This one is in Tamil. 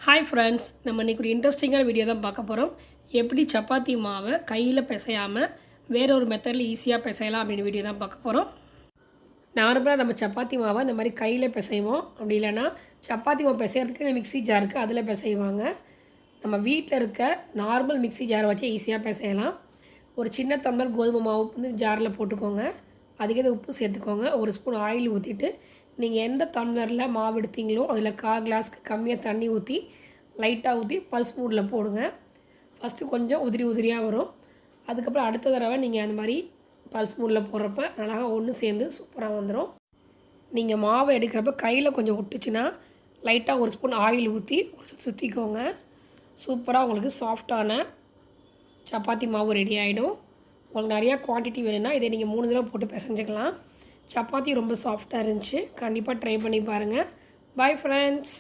ஹாய் ஃப்ரெண்ட்ஸ், நம்ம இன்றைக்கி ஒரு இன்ட்ரெஸ்டிங்கான வீடியோ தான் பார்க்க போகிறோம். எப்படி சப்பாத்தி மாவை கையில் பிசையாமல் வேற ஒரு மெத்தடில் ஈஸியாக பிசையலாம் அப்படின்னு வீடியோ தான் பார்க்க போகிறோம். நார்மலாக நம்ம சப்பாத்தி மாவை இந்த மாதிரி கையில் பிசைவோம். அப்படி இல்லைன்னா சப்பாத்தி மாவு பிசைகிறதுக்கு மிக்ஸி ஜார் இருக்குது, அதில் பிசைவாங்க. நம்ம வீட்டில் இருக்க நார்மல் மிக்ஸி ஜாரை வச்சு ஈஸியாக பிசையலாம். ஒரு சின்ன டம்ளர் கோதுமை மாவு வந்து ஜாரில் போட்டுக்கோங்க. அதுக்கேற்ற உப்பு சேர்த்துக்கோங்க. ஒரு ஸ்பூன் ஆயில் ஊற்றிட்டு நீங்கள் எந்த டம்ளரில் மாவு எடுத்தீங்களோ அதில் 1/4 கிளாஸ்க்கு கம்மியாக தண்ணி ஊற்றி லைட்டாக ஊற்றி பல்ஸ் மூடில் போடுங்க. ஃபஸ்ட்டு கொஞ்சம் உதிரி உதிரியாக வரும். அதுக்கப்புறம் அடுத்த தடவை நீங்கள் அந்த மாதிரி பல்ஸ் மூடில் போடுறப்ப அழகாக ஒன்று சேர்ந்து சூப்பராக வந்துடும். நீங்கள் மாவை எடுக்கிறப்ப கையில் கொஞ்சம் ஒட்டுச்சுன்னா லைட்டாக ஒரு ஸ்பூன் ஆயில் ஊற்றி சுற்றிக்கோங்க. சூப்பராக உங்களுக்கு சாஃப்டான சப்பாத்தி மாவு ரெடி ஆகிடும். உங்களுக்கு நிறையா குவான்டிட்டி வேணும்னா இதை நீங்கள் 3 தடவை போட்டு பிசைஞ்சிக்கலாம். சப்பாத்தி ரொம்ப சாஃப்டாக இருந்துச்சு. கண்டிப்பாக ட்ரை பண்ணி பாருங்கள். Bye friends.